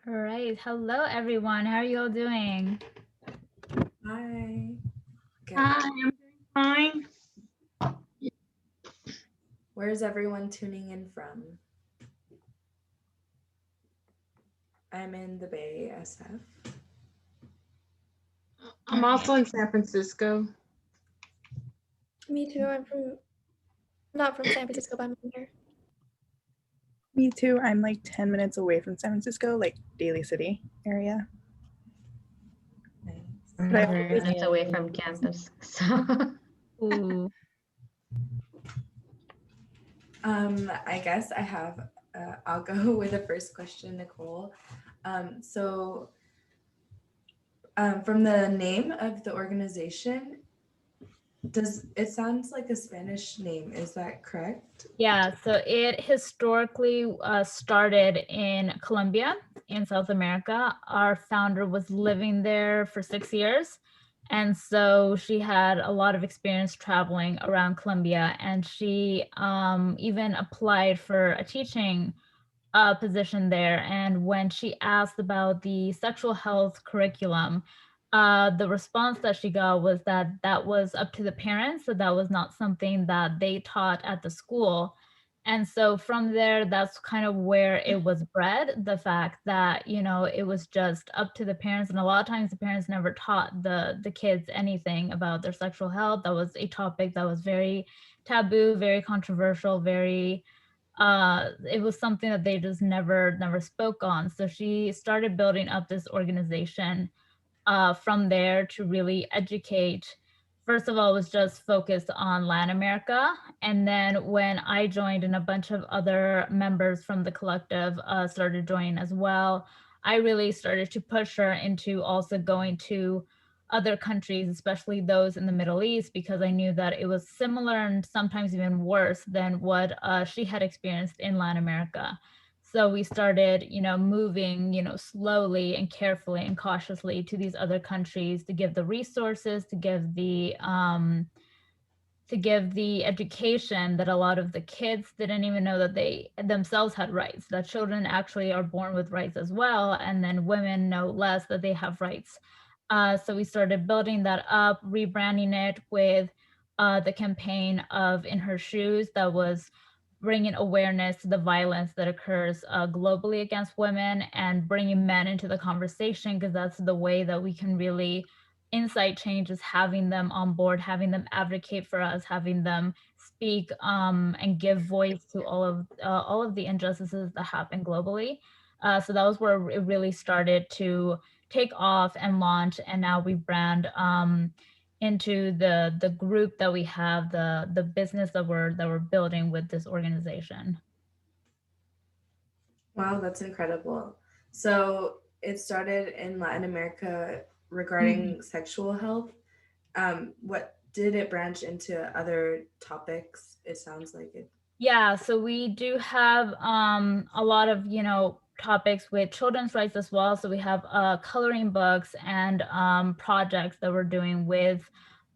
All right. Hello, everyone. How are you all doing? Hi. Hi, Good. I'm doing fine. Where's everyone tuning in from? I'm in the Bay, SF. I'm also in San Francisco. Me too. I'm from not from San Francisco, but I'm from here. Me too. I'm like 10 minutes away from San Francisco, like Daly City area. Nice. I'm But I 30 minutes away from campus. So Ooh. I guess I'll go with the first question, Nicole. So, from the name of the organization, it sounds like a Spanish name, is that correct? Yeah, so it historically started in Colombia in South America. Our founder was living there for 6 years. And so she had a lot of experience traveling around Colombia. And she even applied for a teaching position there. And when she asked about the sexual health curriculum, the response that she got was that that was up to the parents, so that was not something that they taught at the school. And so from there, that's kind of where it was bred, the fact that, it was just up to the parents. And a lot of times the parents never taught the kids anything about their sexual health. That was a topic that was very taboo, very controversial, very it was something that they just never spoke on. So she started building up this organization from there to really educate. First of all, it was just focused on Latin America. And then when I joined and a bunch of other members from the collective started joining as well, I really started to push her into also going to other countries, especially those in the Middle East, because I knew that it was similar and sometimes even worse than what she had experienced in Latin America. So we started, moving, slowly and carefully and cautiously to these other countries to give the resources, to give the education that a lot of the kids didn't even know that they themselves had rights, that children actually are born with rights as well. And then women know less that they have rights. So we started building that up, rebranding it with the campaign of In Her Shoes, that was bringing awareness to the violence that occurs globally against women and bringing men into the conversation, because that's the way that we can really insight change, is having them on board, having them advocate for us, having them speak and give voice to all of the injustices that happen globally. So that was where it really started to take off and launch, and now we brand into the group that we have, the business that we're building with this organization. Wow, that's incredible. So it started in Latin America regarding sexual health. What did it branch into other topics? It sounds like it. Yeah, so we do have a lot of, topics with children's rights as well. So we have coloring books and projects that we're doing with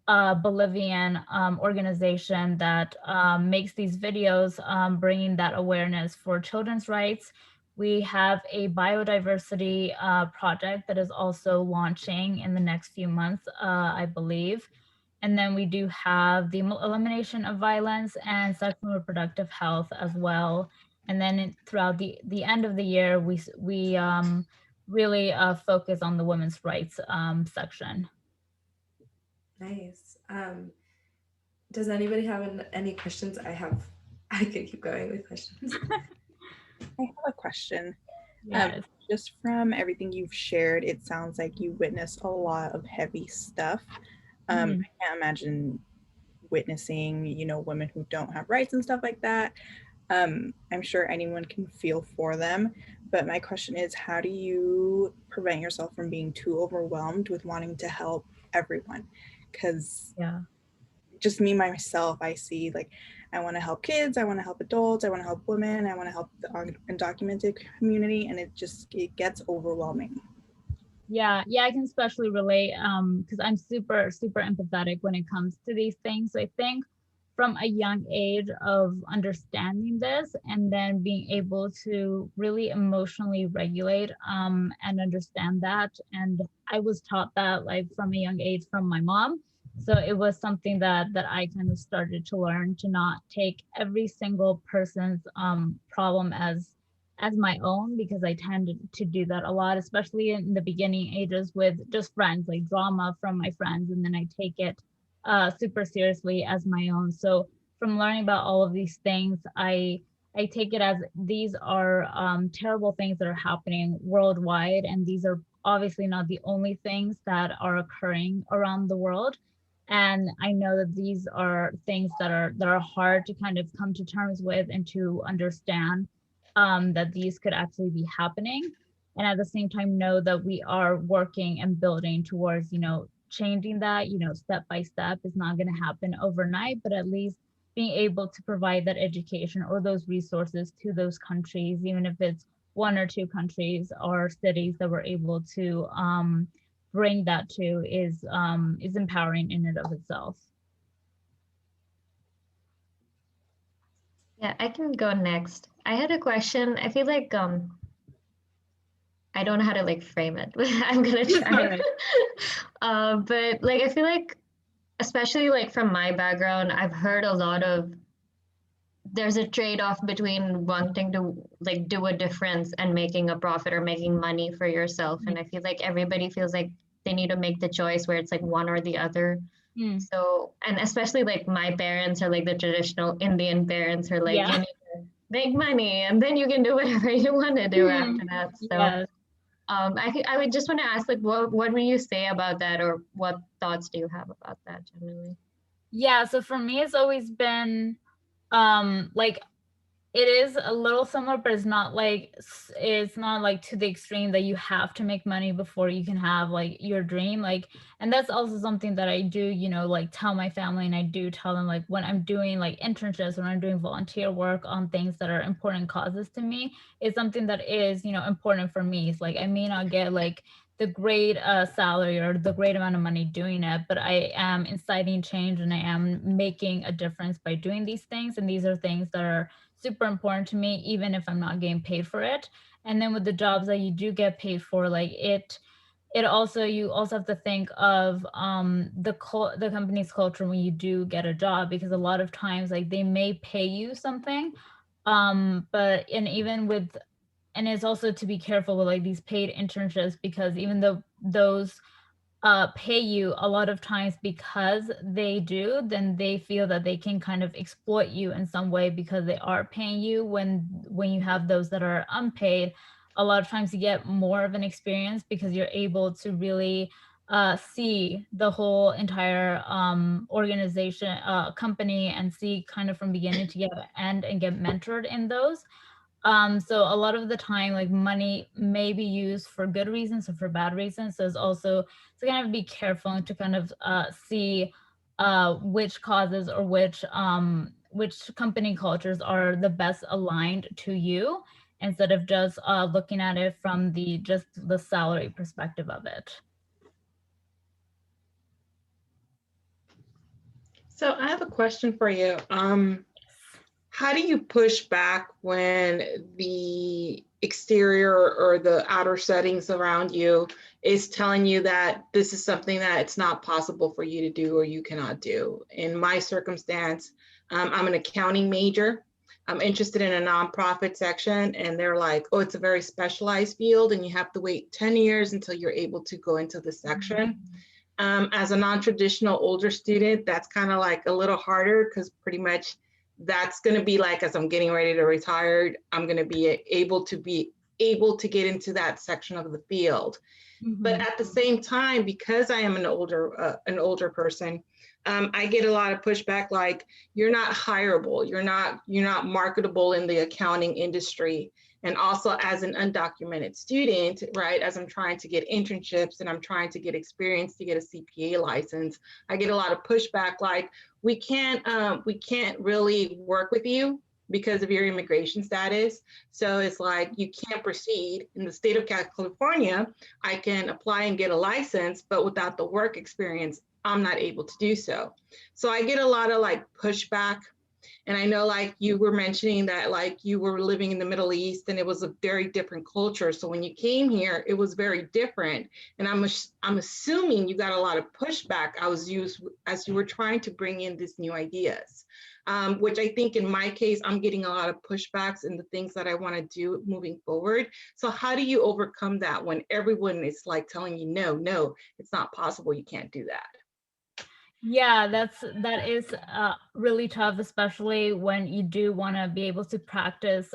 a Bolivian organization that makes these videos, bringing that awareness for children's rights. We have a biodiversity project that is also launching in the next few months, I believe. And then we do have the elimination of violence and sexual and reproductive health as well. And then throughout the end of the year, we really focus on the women's rights section. Nice. Does anybody have any questions? I could keep going with questions. I have a question. Yes. Just from everything you've shared, it sounds like you witnessed a lot of heavy stuff. I can't imagine witnessing, women who don't have rights and stuff like that. I'm sure anyone can feel for them. But my question is, how do you prevent yourself from being too overwhelmed with wanting to help everyone? Because Yeah. just me myself, I see like I want to help kids, I want to help adults, I want to help women, I want to help the undocumented community, and it gets overwhelming. Yeah, I can especially relate because I'm super empathetic when it comes to these things. So I think from a young age of understanding this and then being able to really emotionally regulate and understand that. And I was taught that like from a young age from my mom. So it was something that I kind of started to learn, to not take every single person's problem as my own, because I tended to do that a lot, especially in the beginning ages with just friends, like drama from my friends, and then I take it super seriously as my own. So from learning about all of these things, I take it as these are terrible things that are happening worldwide, and these are obviously not the only things that are occurring around the world. And I know that these are things that are hard to kind of come to terms with and to understand, that these could actually be happening, and at the same time know that we are working and building towards, changing that. Step by step is not going to happen overnight, but at least being able to provide that education or those resources to those countries, even if it's one or two countries or cities that we're able to bring that to, is empowering in and of itself. Yeah, I can go next. I had a question. I feel like I don't know how to like frame it, but I'm gonna try. Alright. But like I feel like, especially like from my background, I've heard a lot of there's a trade-off between wanting to like do a difference and making a profit or making money for yourself. And I feel like everybody feels like they need to make the choice where it's like one or the other. Mm. So, and especially like my parents are like the traditional Indian parents are like, Yeah. you need to make money and then you can do whatever you want to do after that. So, Yes. I would just want to ask, like, what will you say about that, or what thoughts do you have about that generally? Yeah, so for me it's always been like, it is a little similar, but it's not like to the extreme that you have to make money before you can have like your dream. Like, and that's also something that I do, like tell my family, and I do tell them, like when I'm doing like internships, when I'm doing volunteer work on things that are important causes to me, is something that is, important for me. It's like I may not get like the great salary or the great amount of money doing it, but I am inciting change and I am making a difference by doing these things. And these are things that are super important to me, even if I'm not getting paid for it. And then with the jobs that you do get paid for, like it also, you also have to think of the company's culture when you do get a job, because a lot of times like they may pay you something, but and even with, and it's also to be careful with like these paid internships, because even though those pay you, a lot of times because they do, then they feel that they can kind of exploit you in some way because they are paying you. When you have those that are unpaid, a lot of times you get more of an experience because you're able to really see the whole entire organization, company, and see kind of from beginning to end and get mentored in those. So a lot of the time, like money may be used for good reasons or for bad reasons. So it's also to kind of be careful and to kind of see which causes or which company cultures are the best aligned to you, instead of just looking at it from just the salary perspective of it. So I have a question for you. How do you push back when the exterior or the outer settings around you is telling you that this is something that it's not possible for you to do or you cannot do? In my circumstance, I'm an accounting major. I'm interested in a nonprofit section, and they're like, oh, it's a very specialized field and you have to wait 10 years until you're able to go into the section. As a non-traditional older student, that's kind of like a little harder, because pretty much that's going to be like, as I'm getting ready to retire, I'm going to be able to get into that section of the field. Mm-hmm. But at the same time, because I am an older person, I get a lot of pushback, like, you're not hireable, you're not marketable in the accounting industry. And also as an undocumented student, right, as I'm trying to get internships and I'm trying to get experience to get a CPA license, I get a lot of pushback, like, we can't really work with you because of your immigration status. So it's like, you can't proceed. In the state of California, I can apply and get a license, but without the work experience, I'm not able to do so. So I get a lot of like pushback. And I know like you were mentioning that like you were living in the Middle East and it was a very different culture. So when you came here, it was very different. And I'm assuming you got a lot of pushback as you were trying to bring in these new ideas, which I think in my case, I'm getting a lot of pushbacks in the things that I want to do moving forward. So how do you overcome that when everyone is like telling you, no, it's not possible, you can't do that? Yeah, that is really tough, especially when you do want to be able to practice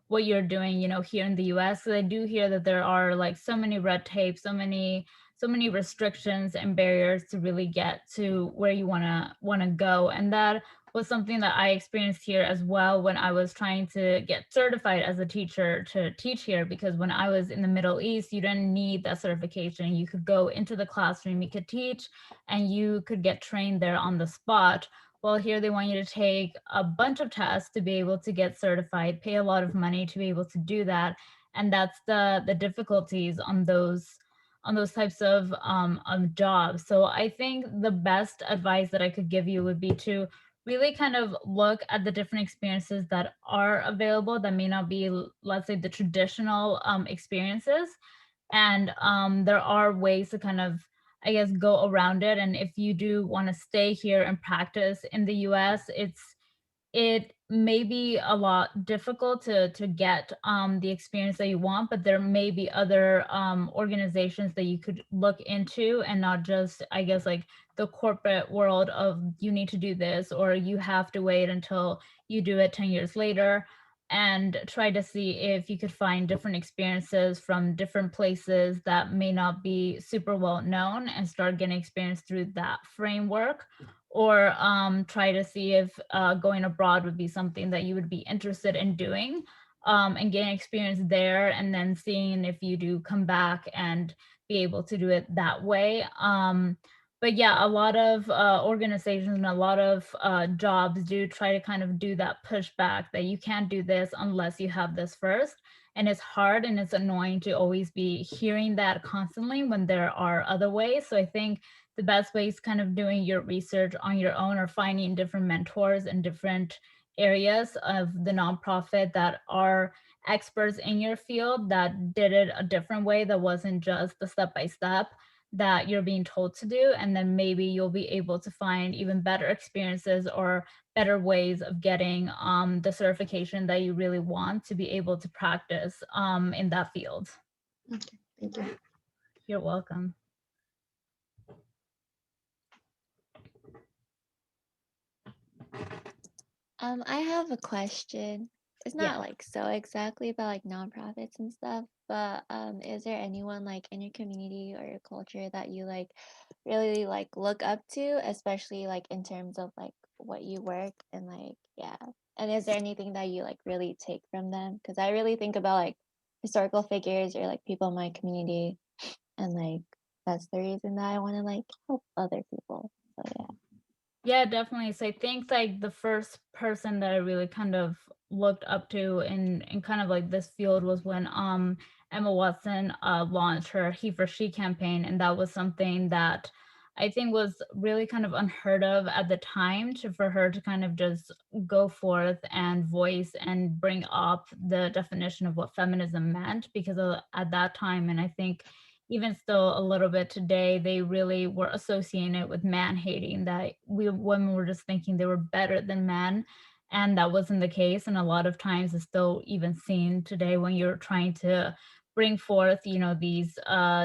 what you're doing, you know, here in the US. So I do hear that there are like so many red tape, so many restrictions and barriers to really get to where you wanna go. And that was something that I experienced here as well when I was trying to get certified as a teacher to teach here, because when I was in the Middle East, you didn't need that certification. You could go into the classroom, you could teach, and you could get trained there on the spot. Well, here they want you to take a bunch of tests to be able to get certified, pay a lot of money to be able to do that. And that's the difficulties on those types of jobs. So I think the best advice that I could give you would be to really kind of look at the different experiences that are available that may not be, let's say, the traditional experiences. And there are ways to kind of, I guess, go around it. And if you do want to stay here and practice in the US, it may be a lot difficult to get the experience that you want, but there may be other organizations that you could look into, and not just, I guess, like the corporate world of you need to do this or you have to wait until you do it 10 years later. And try to see if you could find different experiences from different places that may not be super well known, and start getting experience through that framework. Or try to see if going abroad would be something that you would be interested in doing, and getting experience there, and then seeing if you do come back and be able to do it that way. But yeah, a lot of organizations and a lot of jobs do try to kind of do that pushback that you can't do this unless you have this first. And it's hard and it's annoying to always be hearing that constantly when there are other ways. So I think the best way is kind of doing your research on your own, or finding different mentors in different areas of the nonprofit that are experts in your field that did it a different way, that wasn't just the step by step that you're being told to do. And then maybe you'll be able to find even better experiences or better ways of getting the certification that you really want to be able to practice in that field. Okay, thank you. You're welcome. I have a question. It's not Yeah. like so exactly about like nonprofits and stuff, but is there anyone like in your community or your culture that you like really like look up to, especially like in terms of like what you work and like yeah. And is there anything that you like really take from them? Because I really think about like historical figures or like people in my community, and like that's the reason that I want to like help other people. So yeah. Yeah, definitely. So I think like the first person that I really kind of looked up to in kind of like this field was when Emma Watson launched her He for She campaign. And that was something that I think was really kind of unheard of at the time, for her to kind of just go forth and voice and bring up the definition of what feminism meant, because at that time, and I think even still a little bit today, they really were associating it with man hating, that women were just thinking they were better than men. And that wasn't the case. And a lot of times it's still even seen today when you're trying to bring forth, you know, these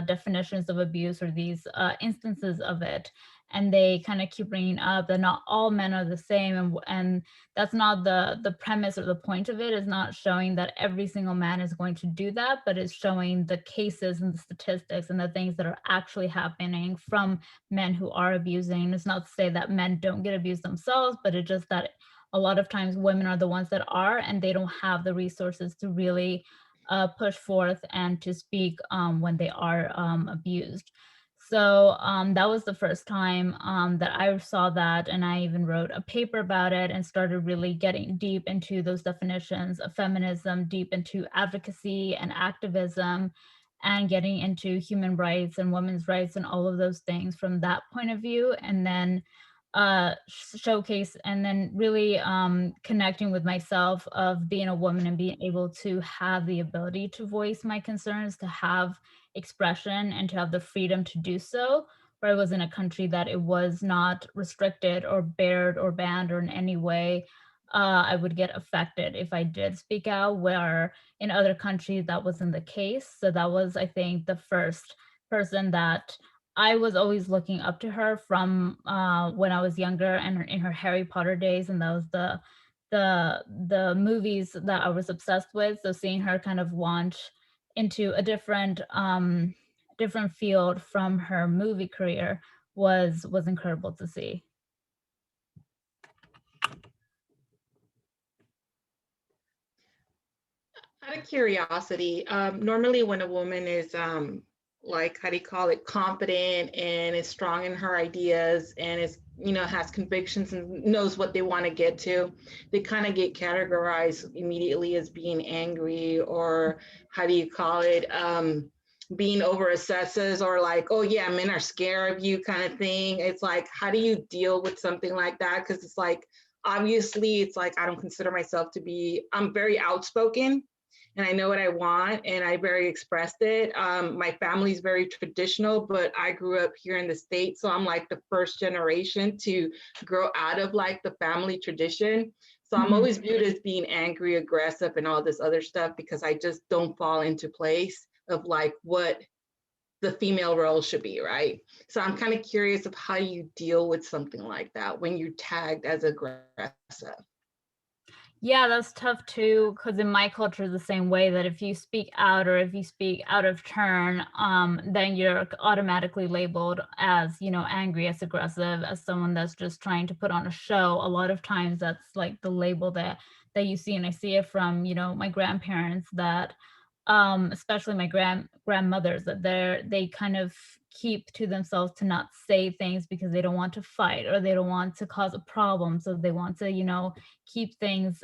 definitions of abuse, or these instances of it. And they kind of keep bringing up that not all men are the same. And that's not the premise or the point of it, is not showing that every single man is going to do that, but it's showing the cases and the statistics and the things that are actually happening from men who are abusing. It's not to say that men don't get abused themselves, but it's just that a lot of times women are the ones that are, and they don't have the resources to really push forth and to speak when they are abused. So that was the first time that I saw that. And I even wrote a paper about it and started really getting deep into those definitions of feminism, deep into advocacy and activism. and getting into human rights and women's rights and all of those things from that point of view, and then showcase and then really connecting with myself of being a woman and being able to have the ability to voice my concerns, to have expression and to have the freedom to do so, where I was in a country that it was not restricted or barred or banned or in any way I would get affected if I did speak out, where in other countries that wasn't the case. So that was, I think, the first person that I was always looking up to her from when I was younger and in her Harry Potter days, and that was the movies that I was obsessed with. So seeing her kind of launch into a different field from her movie career was incredible to see. Out of curiosity, normally when a woman is like, how do you call it, confident and is strong in her ideas and is, you know, has convictions and knows what they want to get to, they kind of get categorized immediately as being angry, or how do you call it, being over obsessive, or like, oh yeah, men are scared of you kind of thing. It's like, how do you deal with something like that? Because it's like, obviously it's like, I don't consider myself to be, I'm very outspoken and I know what I want and I very expressed it. My family's very traditional, but I grew up here in the States. So I'm like the first generation to grow out of like the family tradition. So I'm always viewed as being angry, aggressive, and all this other stuff because I just don't fall into place of like what the female role should be, right? So I'm kind of curious of how you deal with something like that when you're tagged as aggressive. Yeah, that's tough too, because in my culture, the same way that if you speak out or if you speak out of turn, then you're automatically labeled as, you know, angry, as aggressive, as someone that's just trying to put on a show. A lot of times that's like the label that you see, and I see it from, you know, my grandparents that especially my grandmothers, that they kind of keep to themselves to not say things because they don't want to fight or they don't want to cause a problem, so they want to, you know, keep things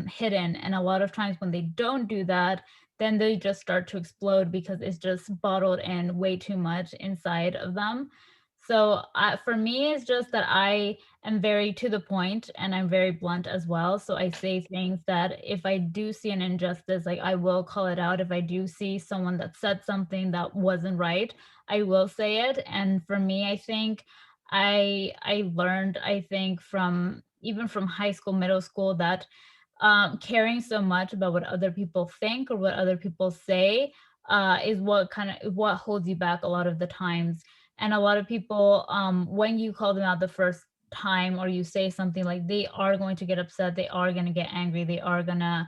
hidden. And a lot of times when they don't do that, then they just start to explode because it's just bottled in way too much inside of them. So for me, it's just that I am very to the point and I'm very blunt as well. So I say things that if I do see an injustice, like I will call it out. If I do see someone that said something that wasn't right, I will say it. And for me, I think I learned, I think from even from high school, middle school, that caring so much about what other people think or what other people say is what holds you back a lot of the times. And a lot of people, when you call them out the first time or you say something, like they are going to get upset, they are going to get angry, they are going to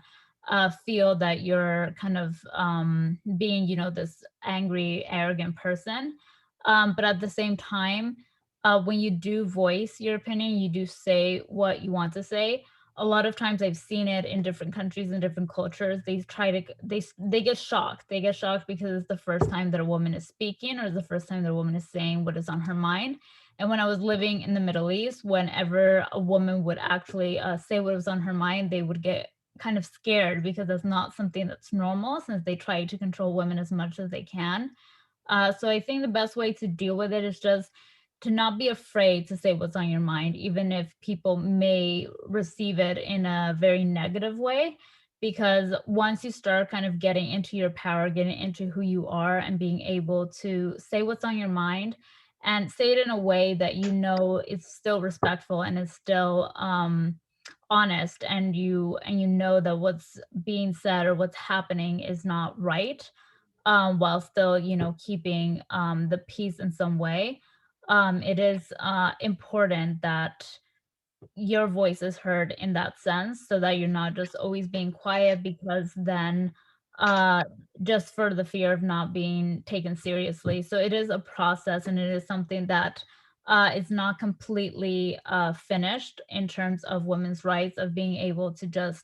feel that you're kind of being, you know, this angry, arrogant person. But at the same time, when you do voice your opinion, you do say what you want to say. A lot of times I've seen it in different countries and different cultures. They get shocked. They get shocked because it's the first time that a woman is speaking or the first time that a woman is saying what is on her mind. And when I was living in the Middle East, whenever a woman would actually say what was on her mind, they would get kind of scared because that's not something that's normal, since they try to control women as much as they can. So I think the best way to deal with it is just to not be afraid to say what's on your mind, even if people may receive it in a very negative way. Because once you start kind of getting into your power, getting into who you are, and being able to say what's on your mind and say it in a way that you know it's still respectful and it's still honest, and you know that what's being said or what's happening is not right, while still, you know, keeping the peace in some way. It is important that your voice is heard in that sense, so that you're not just always being quiet, because then uh just for the fear of not being taken seriously. So it is a process, and it is something that is not completely finished in terms of women's rights, of being able to just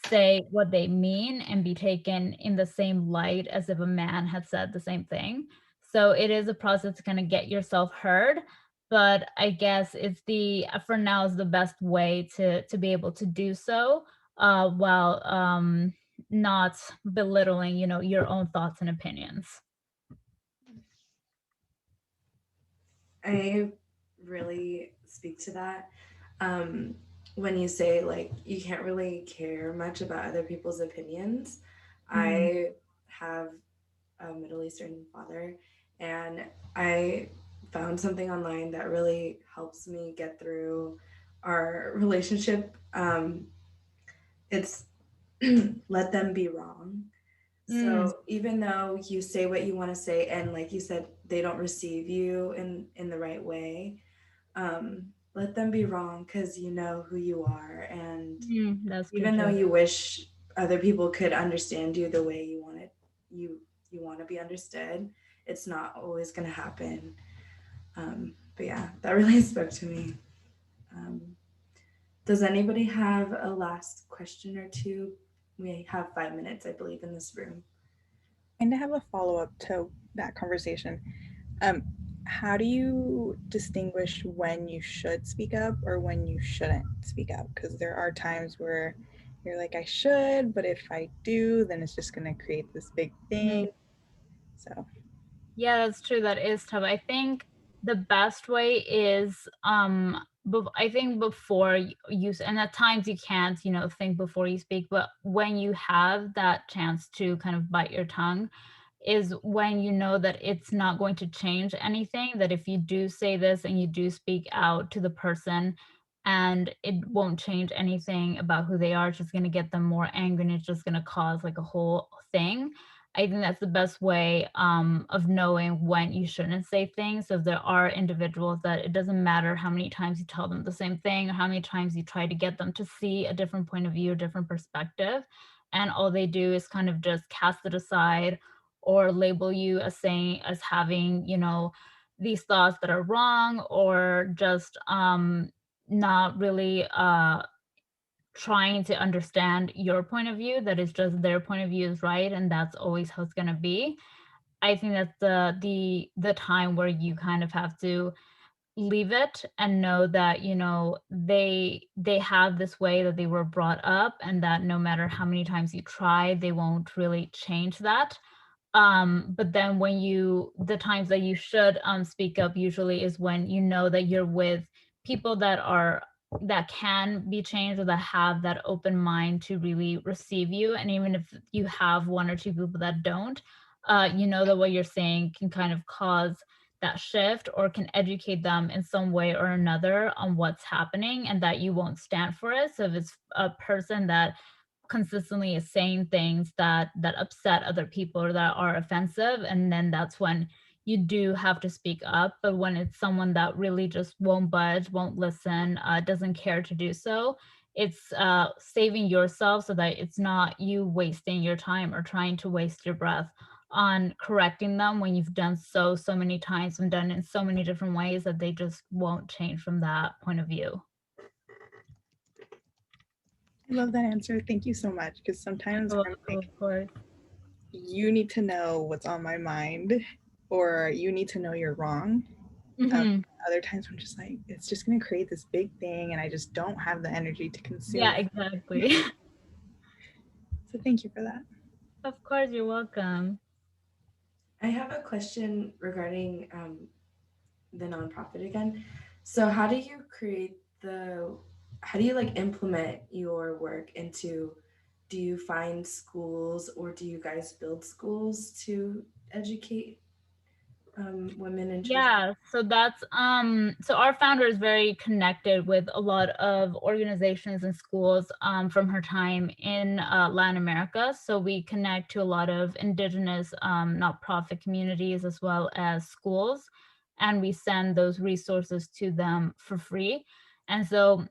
say what they mean and be taken in the same light as if a man had said the same thing. So it is a process to kind of get yourself heard, but I guess it's the for now is the best way to be able to do so, while not belittling, you know, your own thoughts and opinions. I really speak to that. Um, when you say like you can't really care much about other people's opinions, I have a Middle Eastern father, and I found something online that really helps me get through our relationship. It's let them be wrong. So even though you say what you want to say, and like you said, they don't receive you in the right way, let them be wrong because you know who you are, and That's good even though too. you wish other people could understand you the way you want it, you want to be understood. It's not always going to happen. But yeah, that really spoke to me. Um, does anybody have a last question or two? We have 5 minutes, I believe, in this room. And to have a follow up to that conversation, um, how do you distinguish when you should speak up or when you shouldn't speak up? Because there are times where you're like, I should, but if I do, then it's just going to create this big thing. So, Yeah, that's true. That is tough. I think the best way is I think before you and at times you can't, think before you speak, but when you have that chance to kind of bite your tongue is when you know that it's not going to change anything, that if you do say this and you do speak out to the person and it won't change anything about who they are, it's just going to get them more angry and it's just going to cause like a whole thing. I think that's the best way of knowing when you shouldn't say things. So if there are individuals that it doesn't matter how many times you tell them the same thing or how many times you try to get them to see a different point of view, a different perspective, and all they do is kind of just cast it aside or label you as saying as having, these thoughts that are wrong, or just not really trying to understand your point of view, that is just their point of view is right and that's always how it's going to be. I think that's the time where you kind of have to leave it and know that they have this way that they were brought up, and that no matter how many times you try, they won't really change that. But then when the times that you should speak up usually is when you know that you're with people that can be changed, or that have that open mind to really receive you. And even if you have one or two people that don't, you know that what you're saying can kind of cause that shift or can educate them in some way or another on what's happening, and that you won't stand for it. So if it's a person that consistently is saying things that upset other people or that are offensive, and then that's when you do have to speak up. But when it's someone that really just won't budge, won't listen, doesn't care to do so, it's saving yourself so that it's not you wasting your time or trying to waste your breath on correcting them when you've done so many times and done it in so many different ways that they just won't change from that point of view. I love that answer. Thank you so much. Because sometimes I'm like, Of course. you need to know what's on my mind, or you need to know you're wrong. Other times I'm just like, it's just going to create this big thing, and I just don't have the energy to consume Yeah, it. exactly. So thank you for that. Of course, you're welcome. I have a question regarding the nonprofit again. So how do you how do you like implement your work into, do you find schools or do you guys build schools to educate women and children? Yeah, so that's so our founder is very connected with a lot of organizations and schools from her time in Latin America. So we connect to a lot of indigenous nonprofit communities as well as schools, and we send those resources to them for free. And so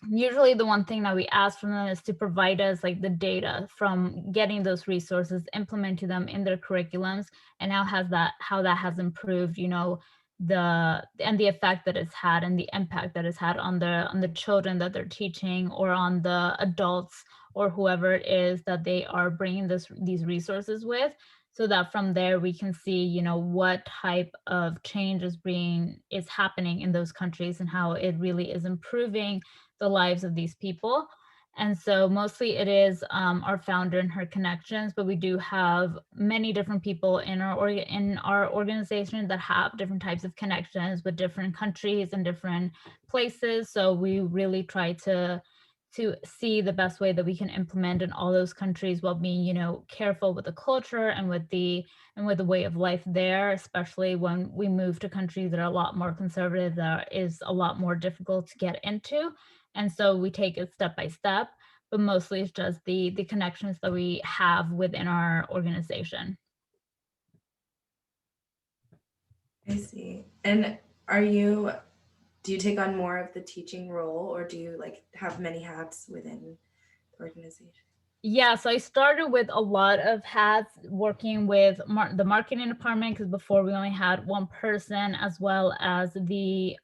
usually the one thing that we ask from them is to provide us like the data from getting those resources, implementing them in their curriculums, and how that has improved, the effect that it's had and the impact that it's had on the children that they're teaching, or on the adults or whoever it is that they are bringing these resources with, so that from there we can see what type of change is happening in those countries and how it really is improving the lives of these people. And so mostly it is our founder and her connections, but we do have many different people in our organization that have different types of connections with different countries and different places. So we really try to see the best way that we can implement in all those countries while being, you know, careful with the culture and with the way of life there, especially when we move to countries that are a lot more conservative, that is a lot more difficult to get into. And so we take it step by step, but mostly it's just the connections that we have within our organization. I see. And do you take on more of the teaching role, or do you like have many hats within the organization? Yeah, so I started with a lot of hats working with the marketing department, because before we only had one person, as well as the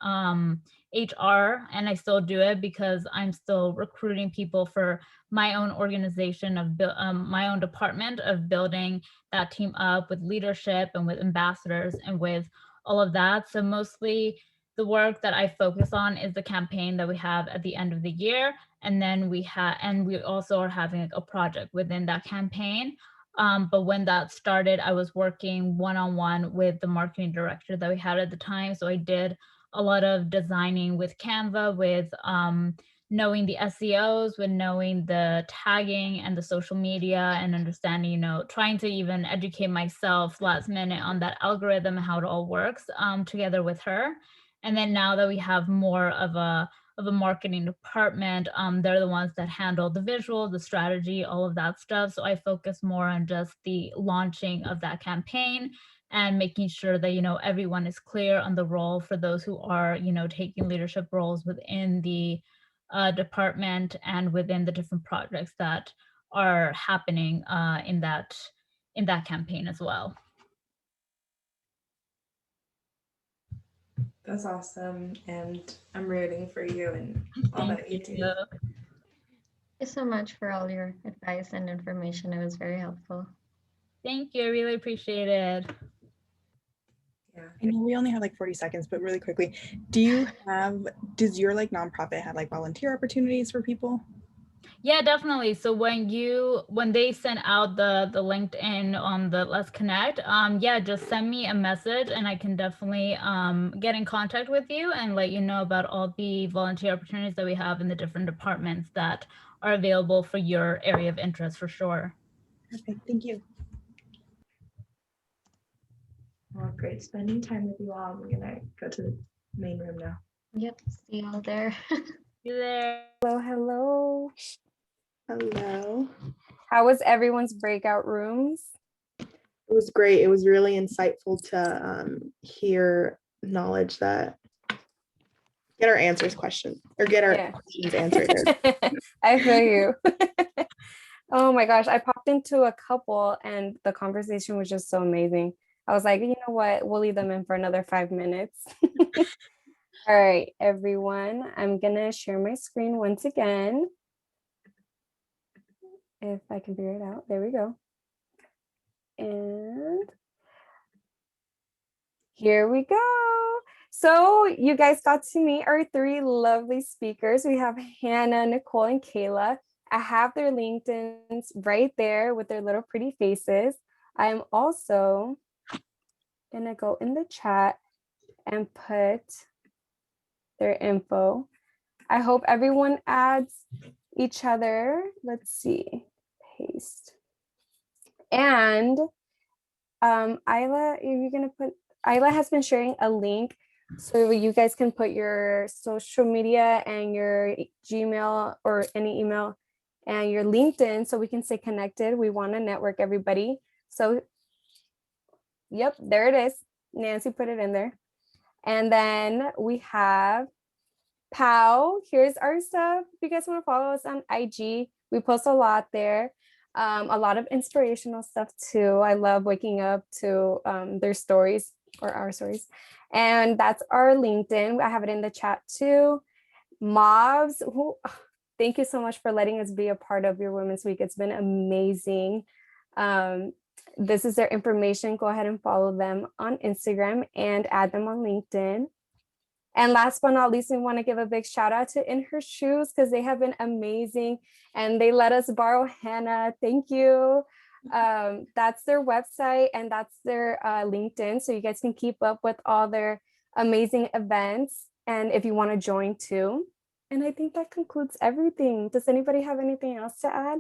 HR, and I still do it because I'm still recruiting people for my own organization of my own department of building that team up with leadership and with ambassadors and with all of that. So mostly the work that I focus on is the campaign that we have at the end of the year, and then we also are having like a project within that campaign. But when that started, I was working one-on-one with the marketing director that we had at the time. So I did a lot of designing with Canva, with knowing the SEOs, with knowing the tagging and the social media, and understanding, you know, trying to even educate myself last minute on that algorithm and how it all works, together with her. And then now that we have more of a marketing department, they're the ones that handle the visual, the strategy, all of that stuff. So I focus more on just the launching of that campaign and making sure that, you know, everyone is clear on the role for those who are, you know, taking leadership roles within the department and within the different projects that are happening in that campaign as well. That's awesome, and I'm rooting for you and all that you do. Thank you so much for all your advice and information. It was very helpful. Thank you. I really appreciate it. Yeah. I know we only have like 40 seconds, but really quickly, does your like nonprofit have like volunteer opportunities for people? Yeah, definitely. So when they send out the LinkedIn on the Let's Connect, yeah, just send me a message and I can definitely get in contact with you and let you know about all the volunteer opportunities that we have in the different departments that are available for your area of interest, for sure. Perfect. Thank you. Well, great spending time with you all. I'm gonna go to the main room now. Yep. See you all there. See you there. Hello, hello. Hello. How was everyone's breakout rooms? It was great. It was really insightful to hear knowledge that get our questions answered. I feel you. Oh my gosh, I popped into a couple and the conversation was just so amazing. I was like, you know what? We'll leave them in for another 5 minutes. All right, everyone. I'm gonna share my screen once again. If I can figure it out. There we go. And here we go. So you guys got to meet our 3 lovely speakers. We have Hannah, Nicole, and Kayla. I have their LinkedIns right there with their little pretty faces. I'm also gonna go in the chat and put their info. I hope everyone adds each other. Let's see, paste. And Isla, Isla has been sharing a link so you guys can put your social media and your Gmail or any email and your LinkedIn so we can stay connected. We want to network everybody. So, yep, there it is. Nancy put it in there. And then we have Pow. Here's our stuff. If you guys want to follow us on IG, we post a lot there. A lot of inspirational stuff too. I love waking up to their stories or our stories. And that's our LinkedIn. I have it in the chat too. Mobs, thank you so much for letting us be a part of your Women's Week. It's been amazing. This is their information. Go ahead and follow them on Instagram and add them on LinkedIn. And last but not least, we want to give a big shout out to In Her Shoes because they have been amazing and they let us borrow Hannah. Thank you. That's their website and that's their LinkedIn. So you guys can keep up with all their amazing events. And if you want to join too. And I think that concludes everything. Does anybody have anything else to add?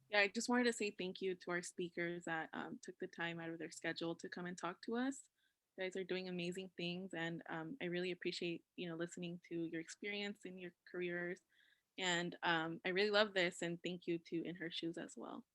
Yeah, I just wanted to say thank you to our speakers that took the time out of their schedule to come and talk to us. You guys are doing amazing things, and I really appreciate listening to your experience in your careers. And I really love this, and thank you to In Her Shoes as well.